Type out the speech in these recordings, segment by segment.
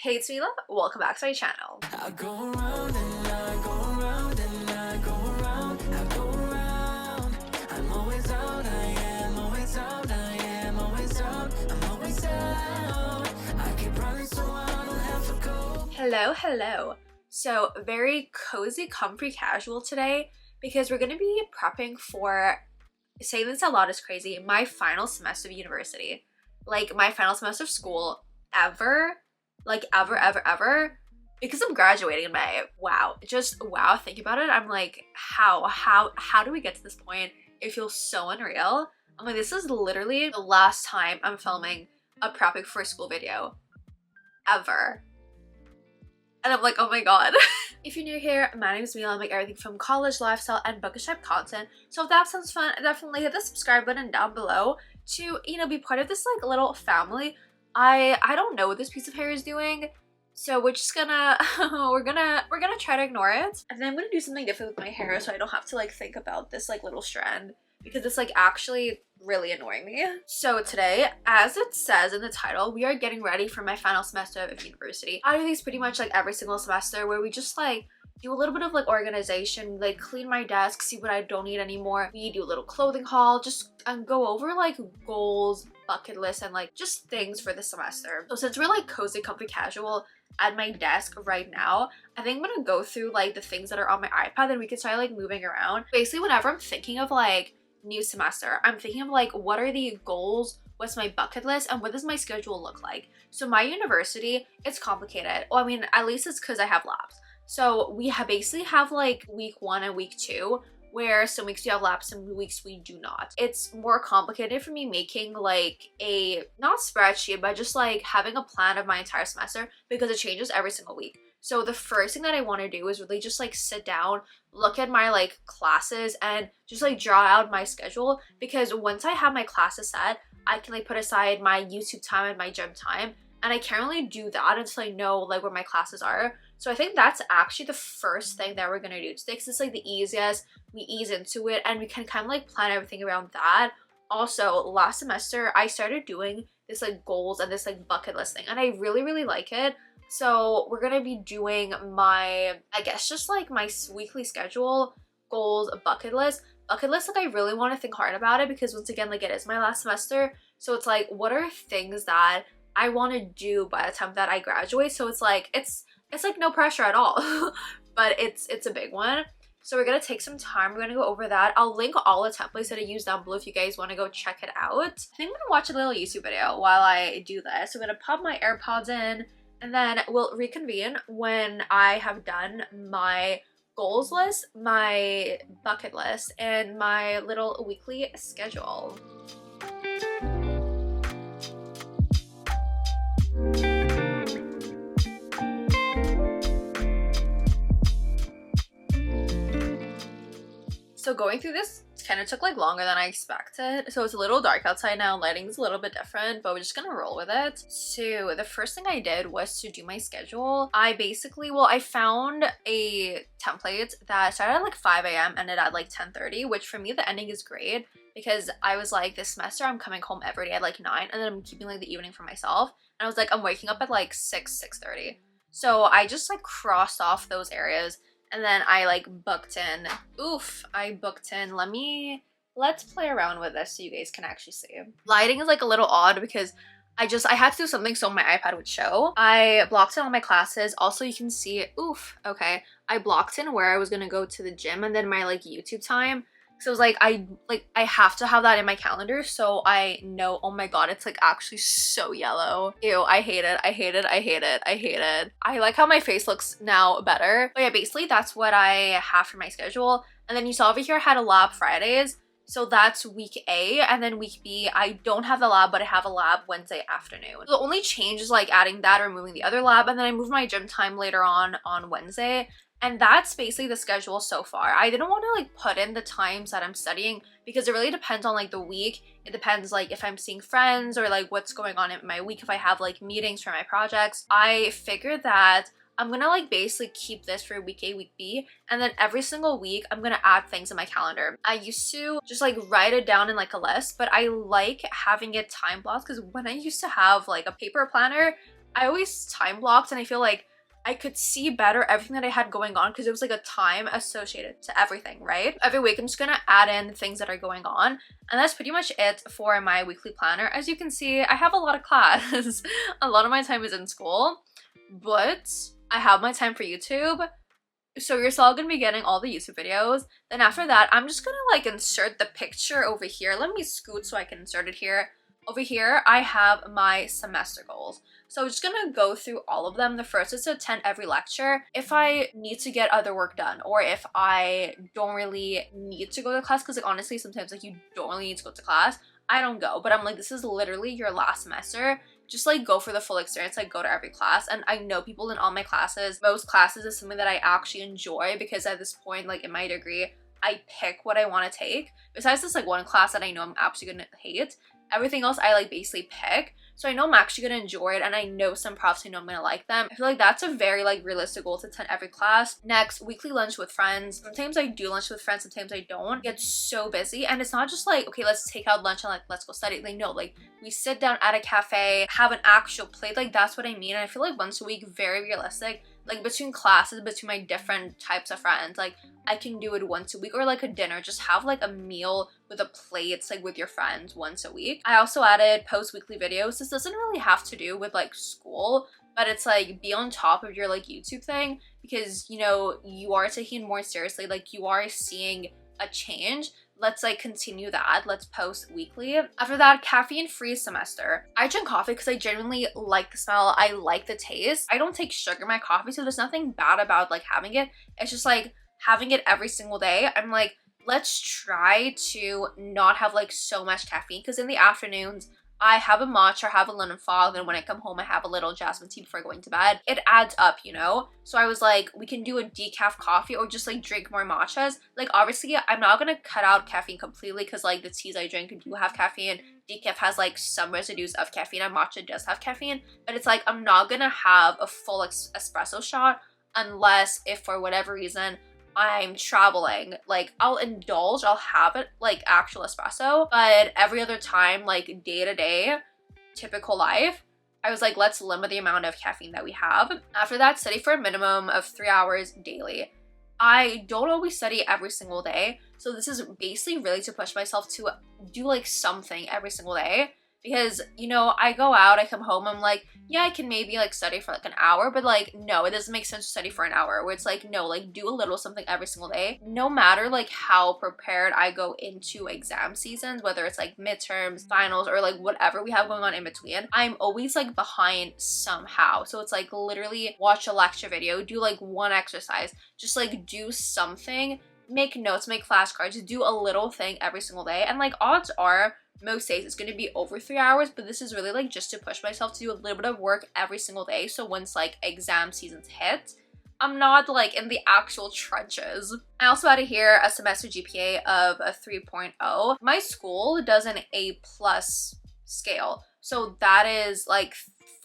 Hey, it's Mila. Welcome back to my channel. I go around and I go around and I go around, I go around. I'm always out, I am always out, I am always out, I'm always out. I keep running so I don't have to go. Hello. So very cozy, comfy, casual today because we're gonna be prepping for, saying this out loud is crazy, my final semester of university. Like my final semester of school ever. Like ever, because I'm graduating in May. Wow, just wow. Think about it. I'm like, how do we get to this point? It feels so unreal. I'm like, this is literally the last time I'm filming a prepping for school video ever. And I'm like, oh my god. If you're new here, my name is Mila. I make everything from college, lifestyle, and bookish type content. So if that sounds fun, definitely hit the subscribe button down below to, be part of this like little family. I don't know what this piece of hair is doing, so we're just gonna we're gonna try to ignore it. And then I'm gonna do something different with my hair so I don't have to like think about this like little strand because it's like actually really annoying me. So today, as it says in the title, we are getting ready for my final semester of university. I do these pretty much like every single semester where we just like do a little bit of like organization, like clean my desk, see what I don't need anymore. We do a little clothing haul, just go over like goals, bucket list, and like just things for the semester. So since we're like cozy, comfy, casual at my desk right now, I think I'm gonna go through like the things that are on my iPad and we can start like moving around. Basically, whenever I'm thinking of like new semester, I'm thinking of like what are the goals, what's my bucket list, and what does my schedule look like. So my university, it's complicated. Well, I mean, at least it's because I have labs. So we basically have like week 1 and week 2 where some weeks we have labs, some weeks we do not. It's more complicated for me making like a, not spreadsheet, but just like having a plan of my entire semester because it changes every single week. So the first thing that I want to do is really just like sit down, look at my like classes and just like draw out my schedule, because once I have my classes set, I can like put aside my YouTube time and my gym time, and I can't really do that until I know like where my classes are. So I think that's actually the first thing that we're gonna do today because it's like the easiest. We ease into it and we can kind of like plan everything around that. Also, last semester I started doing this like goals and this like bucket list thing, and I really like it. So we're gonna be doing my, I guess just like my weekly schedule, goals, bucket list. Like I really want to think hard about it because once again, like it is my last semester. So it's like, what are things that I want to do by the time that I graduate? So it's like like no pressure at all. But it's a big one. So we're gonna take some time, we're gonna go over that. I'll link all the templates that I use down below if you guys want to go check it out. I think I'm gonna watch a little YouTube video while I do this. So I'm gonna pop my AirPods in and then we'll reconvene when I have done my goals list, my bucket list, and my little weekly schedule. So going through this kind of took like longer than I expected. So it's a little dark outside now, lighting's a little bit different, but we're just gonna roll with it. So the first thing I did was to do my schedule. I found a template that started at like 5 a.m. ended at like 10:30, which for me the ending is great because I was like, this semester I'm coming home every day at like 9 and then I'm keeping like the evening for myself. And I was like, I'm waking up at like 6:30. So I just like crossed off those areas. And then I like booked in, let's play around with this so you guys can actually see. Lighting is like a little odd because I had to do something so my iPad would show. I blocked in all my classes. Also, you can see, okay. I blocked in where I was gonna go to the gym and then my like YouTube time. So it was like, I have to have that in my calendar so I know, oh my god, it's like actually so yellow. Ew, I hate it. I like how my face looks now better. But yeah, basically that's what I have for my schedule. And then you saw over here I had a lab Fridays. So that's week A, and then week B, I don't have the lab, but I have a lab Wednesday afternoon. The only change is like adding that or moving the other lab, and then I moved my gym time later on Wednesday. And that's basically the schedule so far. I didn't want to like put in the times that I'm studying because it really depends on like the week. It depends like if I'm seeing friends or like what's going on in my week, if I have like meetings for my projects. I figured that I'm gonna like basically keep this for week A, week B, and then every single week I'm gonna add things in my calendar. I used to just like write it down in like a list, but I like having it time blocked because when I used to have like a paper planner, I always time blocked, and I feel like I could see better everything that I had going on because it was like a time associated to everything, right? Every week I'm just gonna add in things that are going on, and that's pretty much it for my weekly planner. As you can see, I have a lot of class. A lot of my time is in school, but I have my time for YouTube. So you're still gonna be getting all the YouTube videos. Then after that, I'm just gonna like insert the picture over here. Let me scoot so I can insert it here. Over here, I have my semester goals. So I'm just gonna go through all of them. The first is to attend every lecture. If I need to get other work done, or if I don't really need to go to class, because like honestly, sometimes like you don't really need to go to class, I don't go. But I'm like, this is literally your last semester. Just like go for the full experience, like go to every class. And I know people in all my classes, most classes is something that I actually enjoy, because at this point, like in my degree, I pick what I want to take. Besides this like one class that I know I'm absolutely gonna hate, everything else I like basically pick. So I know I'm actually gonna enjoy it, and I know some profs, I know I'm gonna like them. I feel like that's a very like realistic goal, to attend every class. Next, weekly lunch with friends. Sometimes I do lunch with friends, sometimes I don't. I get so busy, and it's not just like, okay, let's take out lunch and like let's go study. Like no, like we sit down at a cafe, have an actual plate. Like that's what I mean. And I feel like once a week, very realistic. Like between classes, between my different types of friends, like I can do it once a week, or like a dinner, just have like a meal with a plate, like with your friends once a week. I also added post weekly videos. This doesn't really have to do with like school, but it's like be on top of your like YouTube thing, because you know, you are taking it more seriously, like you are seeing a change. Let's like continue that. Let's post weekly. After that, caffeine free semester. I drink coffee because I genuinely like the smell. I like the taste. I don't take sugar in my coffee, so there's nothing bad about like having it. It's just like having it every single day. I'm like, let's try to not have like so much caffeine, because in the afternoons I have a matcha or have a lemon fog, and when I come home I have a little jasmine tea before going to bed. It adds up, you know? So I was like, we can do a decaf coffee, or just like drink more matchas. Like obviously I'm not gonna cut out caffeine completely, because like the teas I drink do have caffeine. Decaf has like some residues of caffeine, and matcha does have caffeine, but it's like I'm not gonna have a full espresso shot unless if for whatever reason I'm traveling. Like I'll indulge, I'll have it like actual espresso, but every other time, like day to day, typical life, I was like, let's limit the amount of caffeine that we have. After that, study for a minimum of 3 hours daily. I don't always study every single day, so this is basically really to push myself to do like something every single day. Because, you know, I go out, I come home, I'm like, yeah, I can maybe like study for like an hour, but like, no, it doesn't make sense to study for an hour. Where it's like, no, like do a little something every single day. No matter like how prepared I go into exam seasons, whether it's like midterms, finals, or like whatever we have going on in between, I'm always like behind somehow. So it's like literally watch a lecture video, do like one exercise, just like do something, make notes, make flashcards, do a little thing every single day. And like odds are, most days it's going to be over 3 hours, but this is really like just to push myself to do a little bit of work every single day, so once like exam seasons hit, I'm not like in the actual trenches. I also added here a semester GPA of a 3.0. My school does an A+ scale, so that is like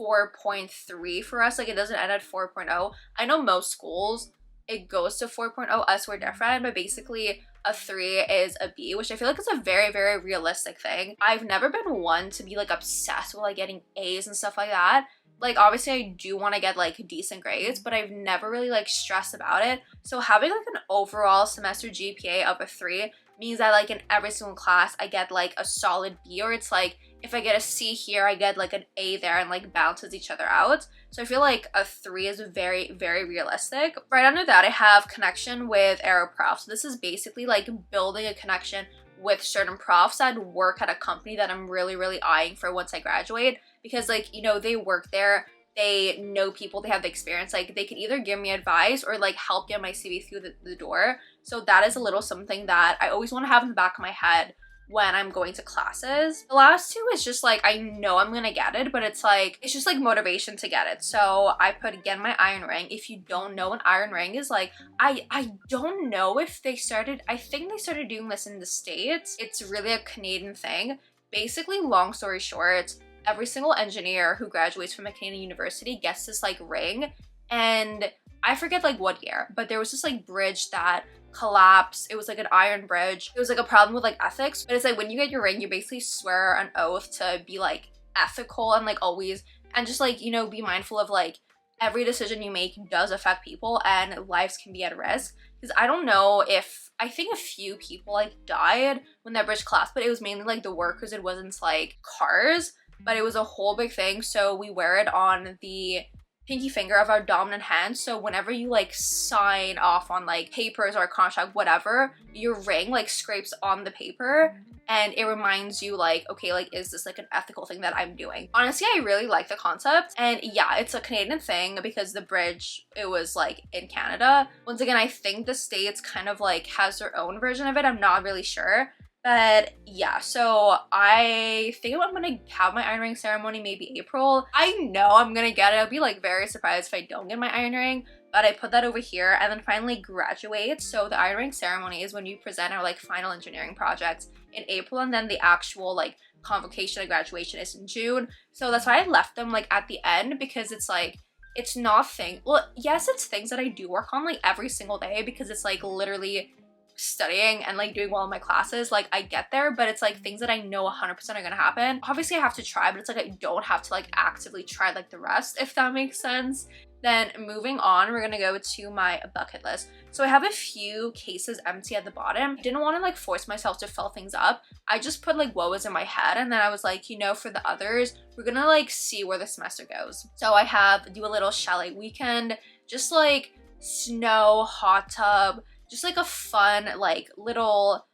4.3 for us. Like it doesn't end at 4.0. I know most schools it goes to 4.0. Us, we're different, but basically a 3 is a B, which I feel like is a very, very realistic thing. I've never been one to be like obsessed with like getting A's and stuff like that. Like obviously I do want to get like decent grades, but I've never really like stressed about it. So having like an overall semester GPA of a 3 means that like in every single class I get like a solid B, or it's like if I get a C here, I get like an A there, and like balances each other out. So I feel like a 3 is very, very realistic. Right under that, I have connection with Aero Prof. So this is basically like building a connection with certain profs that work at a company that I'm really, really eyeing for once I graduate. Because like, you know, they work there, they know people, they have the experience, like they could either give me advice or like help get my CV through the door. So that is a little something that I always want to have in the back of my head when I'm going to classes. The last two is just like, I know I'm gonna get it, but it's like, it's just like motivation to get it. So I put get my iron ring. If you don't know what iron ring is, like, I don't know if they started, I think they started doing this in the States. It's really a Canadian thing. Basically, long story short, every single engineer who graduates from a Canadian university gets this like ring, and I forget like what year, but there was this like bridge that collapsed. It was like an iron bridge. It was like a problem with like ethics, but it's like when you get your ring, you basically swear an oath to be like ethical and like always and just like, you know, be mindful of like every decision you make does affect people and lives can be at risk. Because I don't know if, I think a few people like died when that bridge collapsed, but it was mainly like the workers, it wasn't like cars, but it was a whole big thing. So we wear it on the pinky finger of our dominant hand, so whenever you like sign off on like papers or a contract, whatever, your ring like scrapes on the paper and it reminds you like, okay, like is this like an ethical thing that I'm doing? Honestly, I really like the concept, and yeah, it's a Canadian thing because the bridge, it was like in Canada. Once again, I think the States kind of like has their own version of it, I'm not really sure. But yeah, so I think I'm gonna have my iron ring ceremony maybe April. I know I'm gonna get it. I'll be like very surprised if I don't get my iron ring, but I put that over here. And then finally graduate. So the iron ring ceremony is when you present our like final engineering projects in April, and then the actual like convocation and graduation is in June. So that's why I left them like at the end, because it's like, it's not well, yes, it's things that I do work on like every single day, because it's like literally studying and like doing well in my classes. Like I get there, but it's like things that I know 100% are gonna happen. Obviously I have to try, but it's like I don't have to like actively try like the rest, if that makes sense. Then moving on, we're gonna go to my bucket list. So I have a few cases empty at the bottom. I didn't want to like force myself to fill things up. I just put like what was in my head, and then I was like, you know, for the others, we're gonna like see where the semester goes. So I have do a little chalet weekend, just like snow, hot tub, just like a fun like little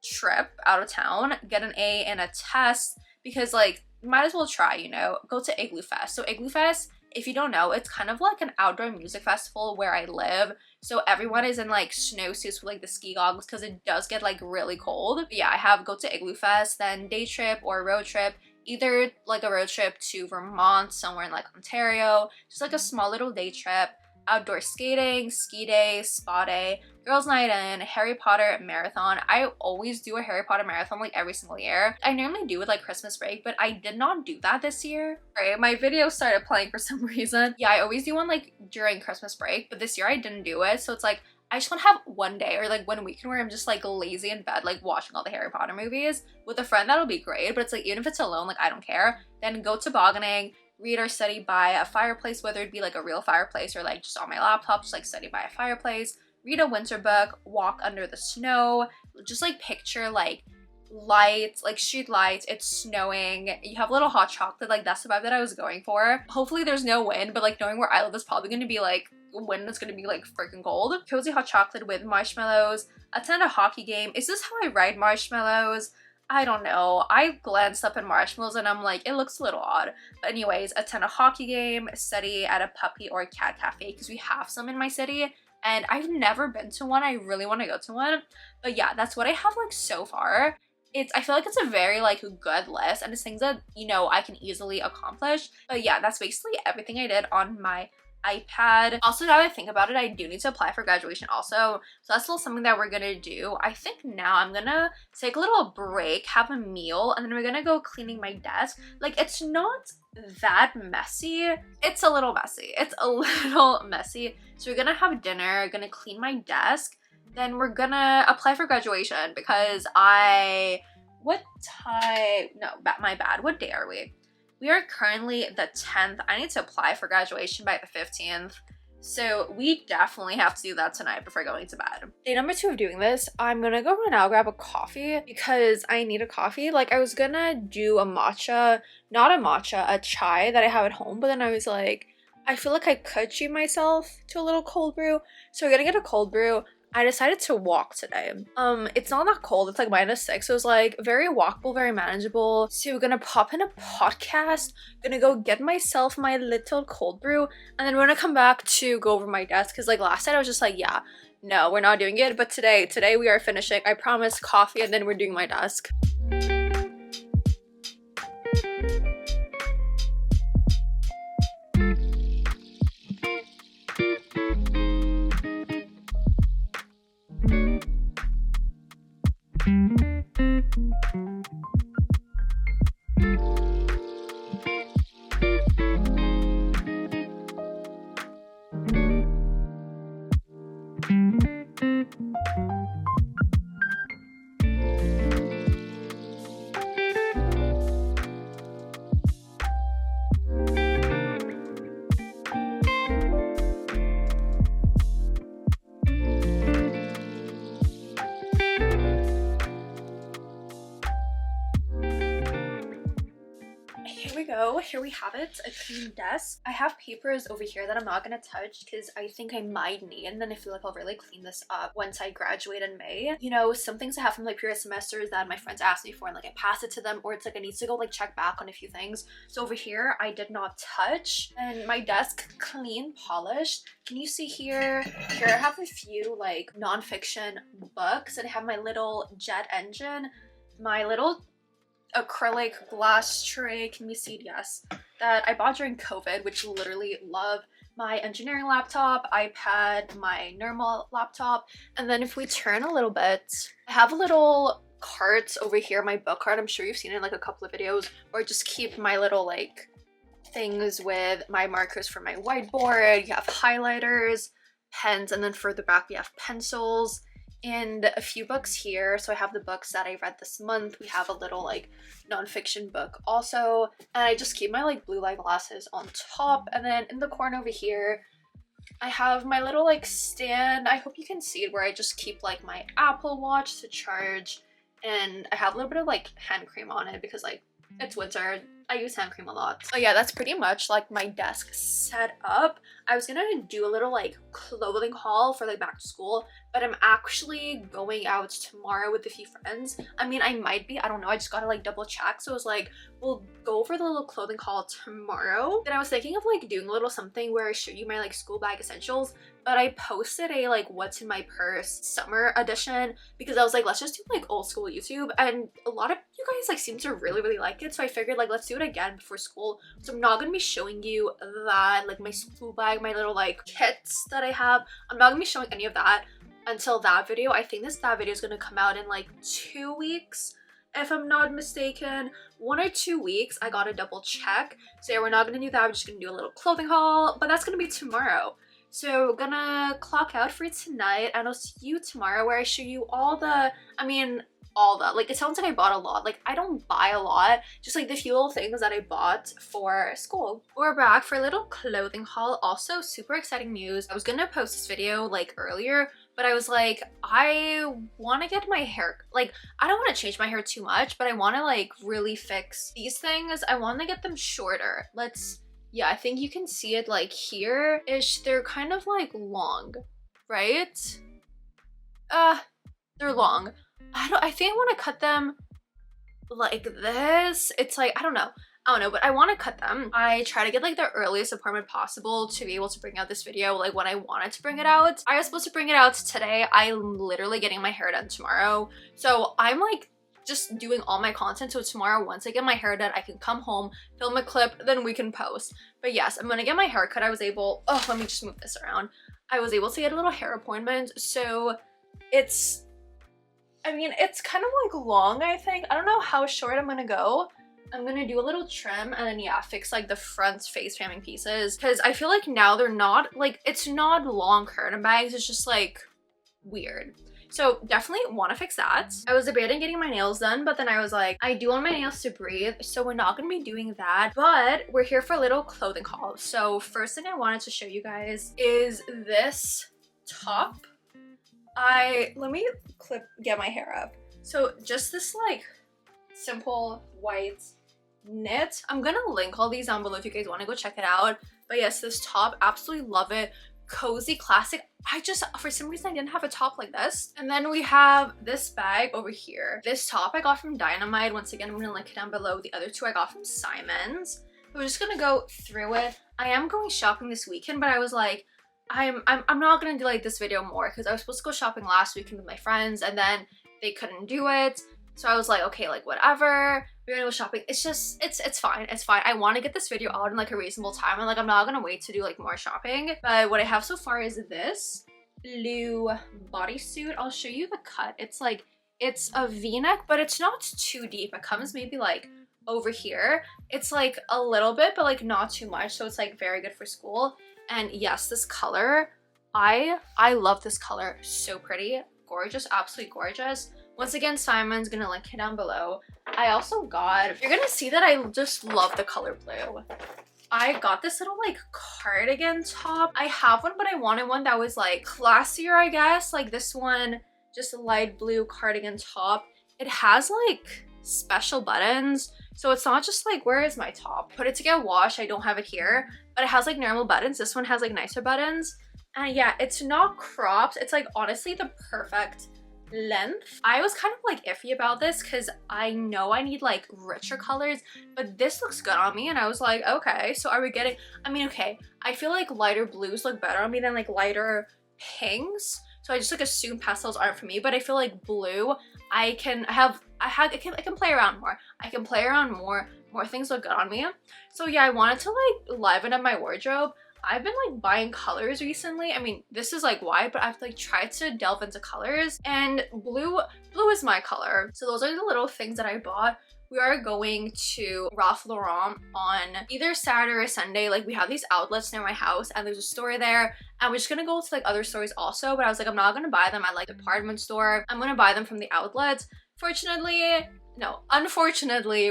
trip out of town, get an A in a test, because like might as well try, you know, go to Igloo Fest. So Igloo Fest, if you don't know, it's kind of like an outdoor music festival where I live. So everyone is in like snowsuits with like the ski goggles, because it does get like really cold. But yeah, I have go to Igloo Fest, then day trip or road trip, either like a road trip to Vermont, somewhere in like Ontario, just like a small little day trip, outdoor skating, ski day, spa day, girls night in, Harry Potter marathon. I always do a Harry Potter marathon like every single year. I normally do it like Christmas break, but I did not do that this year. Right, my video started playing for some reason. Yeah, I always do one like during Christmas break, but this year I didn't do it. So it's like, I just want to have one day or like 1 weekend where I'm just like lazy in bed, like watching all the Harry Potter movies. With a friend, that'll be great, but it's like, even if it's alone, like I don't care. Then go tobogganing, read or study by a fireplace, whether it be like a real fireplace or like just on my laptop, just like study by a fireplace, read a winter book, walk under the snow, just like picture like lights, like street lights, it's snowing, you have a little hot chocolate, like that's the vibe that I was going for. Hopefully there's no wind, but like knowing where I live is probably going to be like wind, is going to be like freaking cold. Cozy hot chocolate with marshmallows, attend a hockey game. Is this how I ride marshmallows? I don't know. I glanced up at marshmallows and I'm like, it looks a little odd. But anyways, attend a hockey game, study at a puppy or cat cafe, because we have some in my city and I've never been to one. I really want to go to one. But yeah, that's what I have like so far. I feel like it's a very like good list, and it's things that, you know, I can easily accomplish. But yeah, that's basically everything I did on my iPad. Also, now that I think about it, I do need to apply for graduation also, so that's still something that we're gonna do. I think now I'm gonna take a little break, have a meal, and then we're gonna go cleaning my desk. Like, it's not that messy. It's a little messy. So we're gonna have dinner, gonna clean my desk, then we're gonna apply for graduation, because what day are we? We are currently the 10th. I need to apply for graduation by the 15th. So we definitely have to do that tonight before going to bed. Day number 2 of doing this, I'm gonna go right now grab a coffee, because I need a coffee. Like, I was gonna do a matcha, not a matcha, a chai that I have at home, but then I was like, I feel like I could treat myself to a little cold brew. So we're gonna get a cold brew. I decided to walk today. It's not that cold, it's like -6, so it was like very walkable, very manageable. So we're gonna pop in a podcast, gonna go get myself my little cold brew, and then we're gonna come back to go over my desk, because like last night I was just like, yeah, no, we're not doing it. But today we are finishing, I promise, coffee, and then we're doing my desk. here we have it, a clean desk. I have papers over here that I'm not gonna touch because I think I might need, and then I feel like I'll really clean this up once I graduate in May. You know, some things I have from like previous semesters that my friends asked me for and like I pass it to them, or it's like I need to go like check back on a few things. So over here I did not touch, and my desk clean, polished. Can you see here? Here I have a few like nonfiction books, and I have my little jet engine, my little acrylic glass tray. Can you see it? Yes, that I bought during COVID, which literally love. My engineering laptop, iPad, my normal laptop. And then if we turn a little bit, I have a little cart over here, my book cart. I'm sure you've seen it in like a couple of videos, where I just keep my little like things with my markers for my whiteboard. You have highlighters, pens, and then further back we have pencils and a few books here. So I have the books that I read this month. We have a little like nonfiction book also, and I just keep my like blue light glasses on top. And then in the corner over here I have my little like stand, I hope you can see it, where I just keep like my Apple Watch to charge, and I have a little bit of like hand cream on it because like it's winter. I use hand cream a lot. So yeah, that's pretty much like my desk set up. I was gonna do a little like clothing haul for like back to school, but I'm actually going out tomorrow with a few friends. I mean, I might be, I don't know, I just gotta like double check. So I was like, we'll go over the little clothing haul tomorrow. Then I was thinking of like doing a little something where I show you my like school bag essentials, but I posted a like what's in my purse summer edition because I was like, let's just do like old school YouTube, and a lot of you guys like seem to really like it. So I figured like let's do it again before school. So I'm not gonna be showing you that, like my school bag, my little like kits that I have. I'm not gonna be showing any of that until that video. I think that video is gonna come out in like 2 weeks, if I'm not mistaken. 1 or 2 weeks. I gotta double check. So yeah, we're not gonna do that. We're just gonna do a little clothing haul, but that's gonna be tomorrow. So we're gonna clock out for tonight, and I'll see you tomorrow where I show you all the, like it sounds like I bought a lot. Like I don't buy a lot, just like the few little things that I bought for school. We're back for a little clothing haul. Also super exciting news. I was gonna post this video like earlier, but I was like, I want to get my hair, like I don't want to change my hair too much, but I want to like really fix these things. I want to get them shorter. Yeah, I think you can see it like here-ish. They're kind of like long, right? They're long. I think I want to cut them like this. It's like, I don't know, but I want to cut them. I try to get like the earliest appointment possible to be able to bring out this video like when I wanted to bring it out. I was supposed to bring it out today. I'm literally getting my hair done tomorrow. So I'm like just doing all my content, so tomorrow once I get my hair done I can come home, film a clip, then we can post. But yes, I'm gonna get my hair cut. I was able, let me just move this around. I was able to get a little hair appointment, so it's kind of like long, I think. I don't know how short I'm gonna go. I'm gonna do a little trim and then yeah, fix like the front face framing pieces, because I feel like now they're not like, it's not long curtain bags, it's just like weird. So definitely want to fix that. I was debating getting my nails done, but then I was like, I do want my nails to breathe, so we're not going to be doing that. But we're here for a little clothing haul. So first thing I wanted to show you guys is this top. Let me get my hair up. So just this like simple white knit. I'm going to link all these down below if you guys want to go check it out. But yes, this top, absolutely love it. Cozy, classic. For some reason I didn't have a top like this. And then we have this bag over here. This top I got from Dynamite. Once again, I'm gonna link it down below. The other two I got from Simon's. We're just gonna go through it. I am going shopping this weekend, but I was like, I'm not gonna do like this video more because I was supposed to go shopping last weekend with my friends and then they couldn't do it. So I was like, okay, like whatever, we're gonna go shopping. It's just, it's fine, it's fine. I want to get this video out in like a reasonable time, and like I'm not gonna wait to do like more shopping. But what I have so far is this blue bodysuit. I'll show you the cut. It's like, it's a v-neck, but it's not too deep. It comes maybe like over here. It's like a little bit, but like not too much. So it's like very good for school. And yes, this color, I love this color. So pretty, gorgeous, absolutely gorgeous. Once again, Simon's, gonna link it down below. I also got, you're gonna see that I just love the color blue. I got this little like cardigan top. I have one, but I wanted one that was like classier, I guess. Like this one, just a light blue cardigan top. It has like special buttons. So it's not just like, where is my top? Put it to get washed. I don't have it here, but it has like normal buttons. This one has like nicer buttons. And yeah, it's not cropped. It's like honestly the perfect length. I was kind of like iffy about this because I know I need like richer colors, but this looks good on me, and I was like, okay, so are we getting, I mean, okay, I feel like lighter blues look better on me than like lighter pinks, so I just like assume pastels aren't for me, but I feel like blue I can play around more. I can play around more things look good on me. So yeah, I wanted to like liven up my wardrobe. I've been like buying colors recently. I mean, this is like why, but I've like tried to delve into colors, and blue is my color. So those are the little things that I bought. We are going to Ralph Lauren on either Saturday or Sunday. Like we have these outlets near my house and there's a store there, and we're just gonna go to like other stores also, but I was like, I'm not gonna buy them at like the department store. I'm gonna buy them from the outlets. Unfortunately,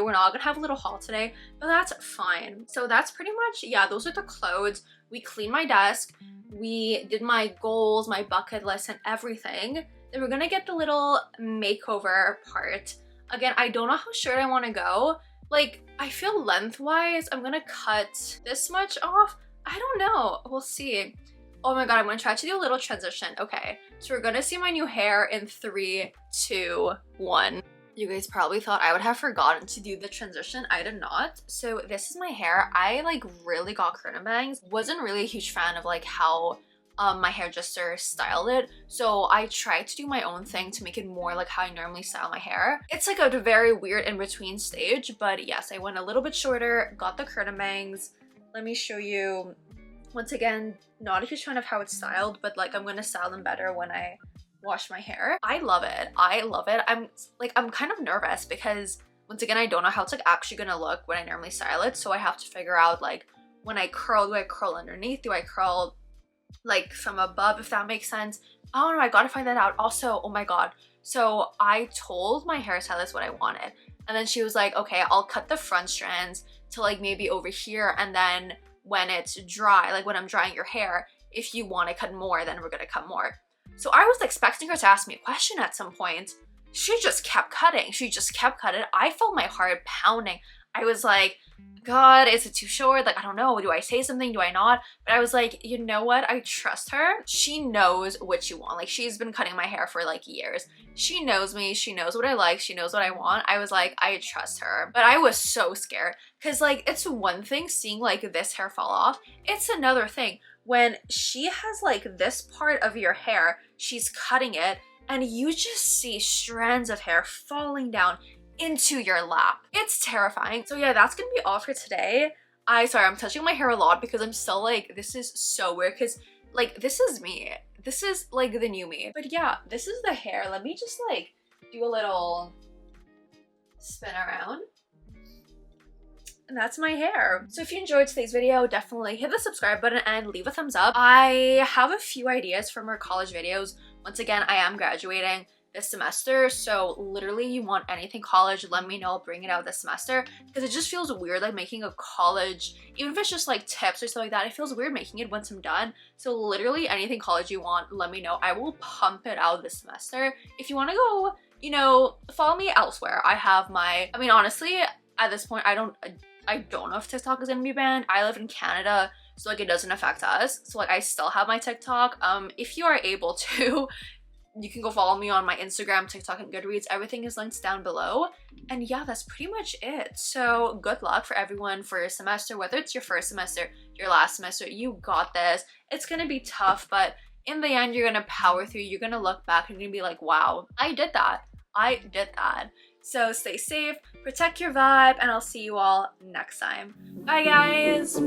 we're not gonna have a little haul today, but that's fine. So that's pretty much, yeah, those are the clothes. We cleaned my desk, we did my goals, my bucket list, and everything. Then we're gonna get the little makeover part. Again, I don't know how short I want to go. Like, I feel lengthwise, I'm gonna cut this much off. I don't know, we'll see. Oh my god, I'm gonna try to do a little transition. Okay, so we're gonna see my new hair in 3, 2, 1. You guys probably thought I would have forgotten to do the transition. I did not. So this is my hair. I like really got curtain bangs. Wasn't really a huge fan of like how my hairdresser styled it. So I tried to do my own thing to make it more like how I normally style my hair. It's like a very weird in-between stage, but yes, I went a little bit shorter, got the curtain bangs. Let me show you. Once again, not a huge fan of how it's styled, but like I'm gonna style them better when I wash my hair. I love it. I love it. I'm kind of nervous because once again, I don't know how it's like actually gonna look when I normally style it. So I have to figure out like when I curl, do I curl underneath? Do I curl like from above, if that makes sense? Oh no, I gotta find that out. Also, oh my god. So I told my hairstylist what I wanted, and then she was like, okay, I'll cut the front strands to like maybe over here, and then when it's dry, like when I'm drying your hair, if you want to cut more, then we're gonna cut more. So I was expecting her to ask me a question at some point. She just kept cutting. She just kept cutting. I felt my heart pounding. I was like, God, is it too short? Like, I don't know. Do I say something? Do I not? But I was like, you know what? I trust her. She knows what you want. Like, she's been cutting my hair for like years. She knows me. She knows what I like. She knows what I want. I was like, I trust her. But I was so scared because like, it's one thing seeing like this hair fall off. It's another thing when she has like this part of your hair, she's cutting it, and you just see strands of hair falling down into your lap. It's terrifying. So yeah, that's gonna be all for today. Sorry, I'm touching my hair a lot because I'm still like, this is so weird because like, this is me. This is like the new me. But yeah, this is the hair. Let me just like do a little spin around. And that's my hair. So if you enjoyed today's video, definitely hit the subscribe button and leave a thumbs up. I have a few ideas for more college videos. Once again, I am graduating this semester, so literally you want anything college, let me know. I'll bring it out this semester because it just feels weird like making a college, even if it's just like tips or stuff like that, it feels weird making it once I'm done. So literally anything college you want, let me know. I will pump it out this semester. If you want to go, you know, follow me elsewhere. I have my, I mean, honestly, at this point, I don't know if TikTok is gonna be banned. I live in Canada, so like it doesn't affect us. So like I still have my TikTok. If you are able to, you can go follow me on my Instagram, TikTok, and Goodreads. Everything is linked down below. And yeah, that's pretty much it. So good luck for everyone for your semester, whether it's your first semester, your last semester, you got this. It's gonna be tough, but in the end, you're gonna power through. You're gonna look back and you're gonna be like, wow, I did that. I did that. So stay safe, protect your vibe, and I'll see you all next time. Bye guys!